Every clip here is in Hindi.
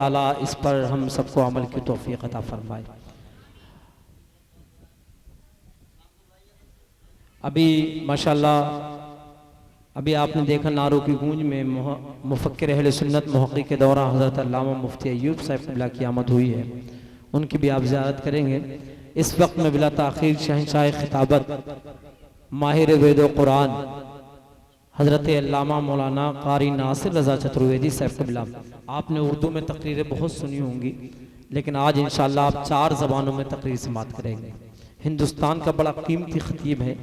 ताला इस पर हम सबको अमल की तौफीक अता फरमाए। अभी माशाल्लाह अभी आपने देखा नारों की गूंज में मुफक्किर अहले सुन्नत मुहक़्क़िक़ के दौरान हज़रत अल्लामा मुफ्ती अय्यूब साहब क़िबला की आमद हुई है, उनकी भी आप ज़ियारत करेंगे। इस वक्त में बिला ताख़ीर शहंशाह खिताबत माहिर वेदो कुरान हज़रत अल्लामा मौलाना क़ारी नासिर रज़ा चतुर्वेदी साहब क़िबला, आपने उर्दू में तकरीरें बहुत सुनी होंगी, लेकिन आज इंशाअल्लाह आप 4 ज़बानों में तकरीर समात करेंगे। हिंदुस्तान का बड़ा कीमती ख़तीब है।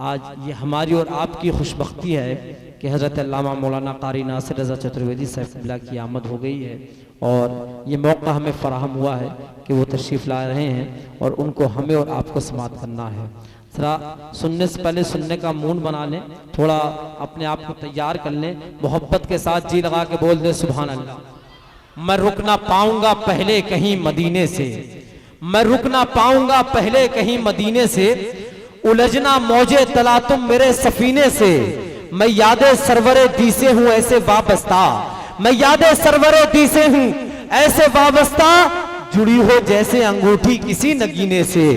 आज ये हमारी और आपकी खुशबख्ती है कि हज़रत अल्लामा मौलाना क़ारी नासिर रज़ा चतुर्वेदी साहब क़िबला की आमद हो गई है और ये मौका हमें फ़राहम हुआ है कि वो तशरीफ़ ला रहे हैं और उनको हमें और आपको समात करना है। ज़रा सुनने से पहले सुनने का मूड बना लें, थोड़ा अपने आप को तैयार कर लें, मोहब्बत के साथ जी लगा के बोल दें सुभान अल्लाह। मैं रुक ना पाऊंगा पहले कहीं मदीने से, मैं रुक ना पाऊंगा पहले कहीं मदीने से, उलझना मौजे तला तुम मेरे सफीने से, मैं यादे सरवरे दी से हूं ऐसे वाबस्ता, मैं यादे सरवरे दी से हूं ऐसे वाबस्ता, जुड़ी हो जैसे अंगूठी किसी नगीने से,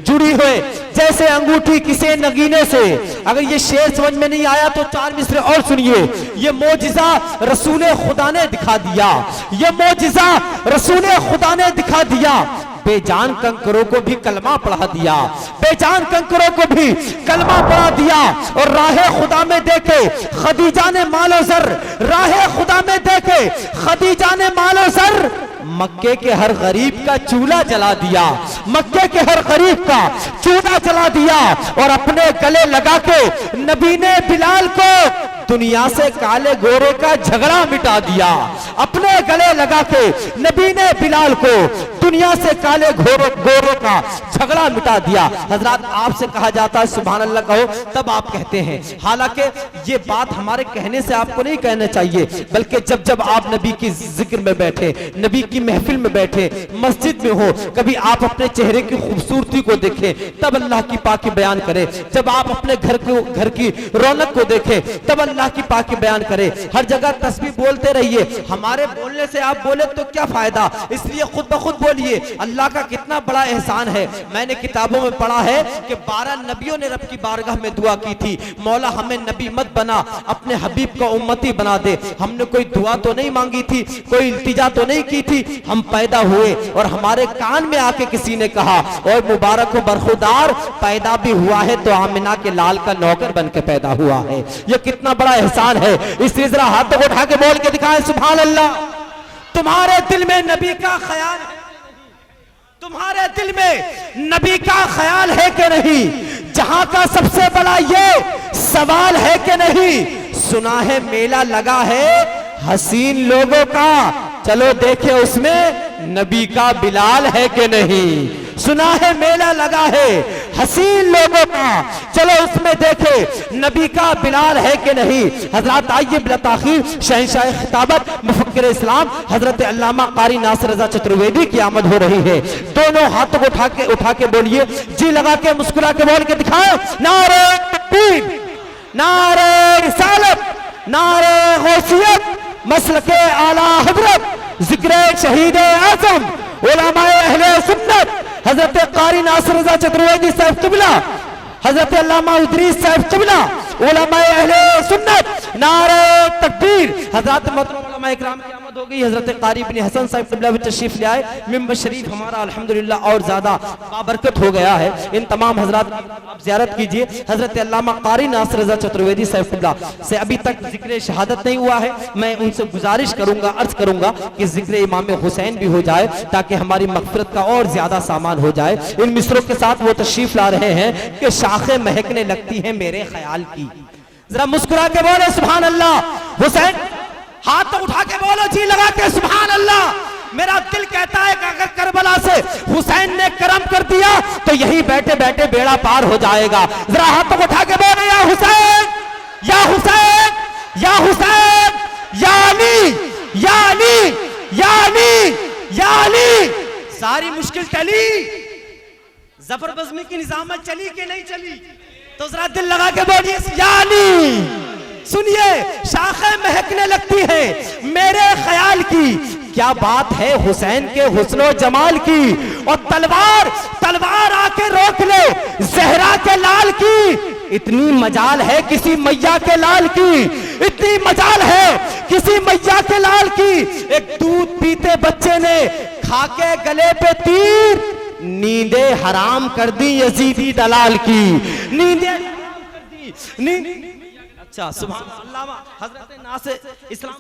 जुड़ी हो जैसे अंगूठी किसी नगीने से। अगर ये शेर समझ में नहीं आया तो 4 मिसरे और सुनिए। ये मौजिज़ा रसूल खुदा ने दिखा दिया, ये मौजिज़ा रसूल खुदा ने दिखा दिया, बेजान कंकरों को भी कलमा पढ़ा दिया, बेजान कंकरों को भी कलमा पढ़ा दिया। और राहे खुदा में देखे खदीजा ने मालो जर, राहे खुदा में देखे खदीजा ने मालो जर, मक्के के हर गरीब का चूल्हा जला दिया, मक्के के हर गरीब का चूल्हा जला दिया। और अपने गले लगा के नबी ने बिलाल को दुनिया से काले गोरे का झगड़ा मिटा दिया, अपने गले लगा के नबी ने बिलाल को दुनिया से काले गोरे का झगड़ा मिटा दिया। हजरत आपसे कहा जाता है सुभान अल्लाह कहो, तब आप कहते हैं। हालांकि ये बात हमारे कहने से आपको नहीं कहना चाहिए, बल्कि जब जब आप नबी की जिक्र में बैठे, नबी की महफिल में बैठे, मस्जिद में हो, कभी आप अपने चेहरे की खूबसूरती को देखें तब अल्लाह की पाकी बयान करें, जब आप अपने घर की रौनक को देखें तब अल्लाह की पाकी बयान करें। हर जगह तस्बीह बोलते रहिए, हमारे बोलने से आप बोले तो क्या फायदा, इसलिए खुद ब खुद बोलिए। अल्लाह का कितना बड़ा एहसान है। मैंने किताबों में पढ़ा है कि 12 नबियों ने रब की बारगाह में दुआ की थी, मौला हमें नबी मत बना, अपने हबीब का उम्मती बना दे। हमने कोई दुआ तो नहीं मांगी थी, कोई इल्तिजा तो नहीं की थी, हम पैदा हुए और हमारे कान में आके किसी ने कहा और मुबारक हो बरखुदार, पैदा भी हुआ है तो आमिना के लाल का नौकर बन के पैदा हुआ है। ये कितना बड़ा एहसान है। इसलिए जरा हाथों को उठा के बोल के दिखाएं सुभान अल्लाह। तुम्हारे दिल में नबी का ख्याल है, तुम्हारे दिल में नबी का ख्याल है कि नहीं, जहां का सबसे बड़ा ये सवाल है कि नहीं। सुना है मेला लगा है हसीन लोगों का, चलो देखे उसमें नबी का बिलाल है कि नहीं। सुना है मेला लगा है हसीन लोगों का, चलो उसमें देखे नबी का बिलाल है कि नहीं। हजरत आइए बिला ताखीर शहंशाह खिताबत मुफक्किर इस्लाम हजरत अल्लामा क़ारी नासिर रज़ा चतुर्वेदी की आमद हो रही है। दोनों हाथों को उठा के बोलिए, जी लगा के मुस्कुरा के बोल के दिखाओ, नारे तकबीर, नारे रिसालत, नारे गौसियत, मसलके आला हजरत, जिक्र शहीद आज़म, उलमाए अहले सुन्नत हजरत क़ारी नासिर रज़ा चतुर्वेदी साहब क़िबला, हजरत अल्लामा इदरीस साहब क़िबला, उलमाए अहले सुन्नत, नारे तकबीर। हजरत मोहतरम उलमाए इकराम की आमद हो गई। हजरत क़ारी इब्न हसन साहब क़िबला भी तशरीफ ले आए। मिंबर शरीफ हमारा अल्हम्दुलिल्लाह और ज्यादा बाबरकत हो गया है। इन तमाम हजरत आप ज़ियारत कीजिए। हजरत अल्लामा क़ारी नासिर रज़ा चतुर्वेदी साहब क़िबला से अभी तक जिक्र शहादत नहीं हुआ है। मैं उनसे गुजारिश करूंगा, अर्ज करूंगा कि जिक्र इमाम हुसैन भी हो जाए ताकि हमारी मग़फ़िरत का और ज्यादा सामान हो जाए। इन मिसरों के साथ वो तशरीफ ला रहे हैं कि शाखें महकने लगती हैं मेरे ख्याल की। जरा मुस्कुरा के बोले सुभान अल्लाह। हुसैन हाथ तो उठा के बोलो, जी लगा के सुभान अल्लाह। मेरा दिल कहता है कि अगर करबला से हुसैन ने करम कर दिया तो यही बैठे बैठे बेड़ा पार हो जाएगा। जरा हाथों को उठा के बोले, या हुसैन, या हुसैन, या हुसैन, या अली, या अली, या अली, या अली। सारी मुश्किल टली, जफर बज़मी की निजामत चली कि नहीं चली, तो जरा दिल लगा के बोलिए या अली। सुनिए, शाखें महकने लगती हैं मेरे ख्याल की, क्या बात है हुसैन के हुस्नो जमाल की, और तलवार आके रोक ले जहरा के लाल की। इतनी मजाल है किसी मैया के लाल की, इतनी मजाल है किसी मैया के लाल की। एक दूध पीते बच्चे ने खाके गले पे तीर, नींदे हराम कर दी यजीदी दलाल की, नींदे हराम कर दी अच्छा सुभान अल्लाह। हजरत नासिर इस्लाम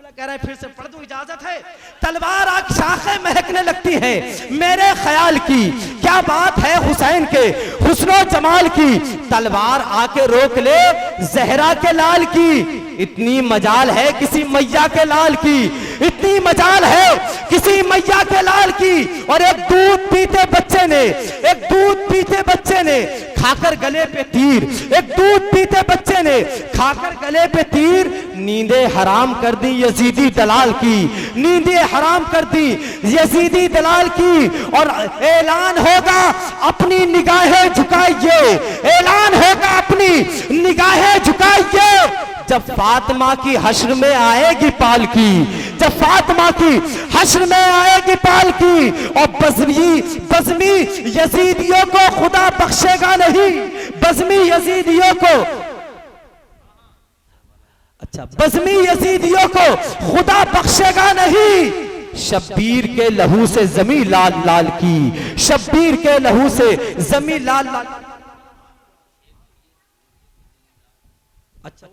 कह रहे हैं, फिर से पढ़ दूं, इजाजत है। तलवार आग शाखें महकने लगती है मेरे ख्याल की, क्या बात है हुसैन के हुस्नो जमाल की। तलवार आके रोक ले जहरा के लाल की। इतनी मजाल है किसी मैया के लाल की, इतनी मजाल है किसी मैया के लाल की। और एक दूध पीते बच्चे ने खाकर गले पे तीर, एक दूध पीते बच्चे ने खाकर गले पे तीर, नींदे हराम कर दी यजीदी दलाल की, नींदे हराम कर दी यजीदी दलाल की। और ऐलान होगा अपनी निगाहें झुकाइए, ऐलान होगा अपनी निगाहें झुकाइए। जब फातिमा की हश्र में आएगी पालकी, जब फातिमा की हश्र में आएगी पालकी, और बज़मी यजीदियों को खुदा बख्शेगा नहीं, बज़मी यजीदियों को, अच्छा बज़मी यजीदियों को खुदा बख्शेगा नहीं। शब्बीर के लहू से जमी लाल लाल की, शब्बीर के लहू से जमी लाल लाल। अच्छा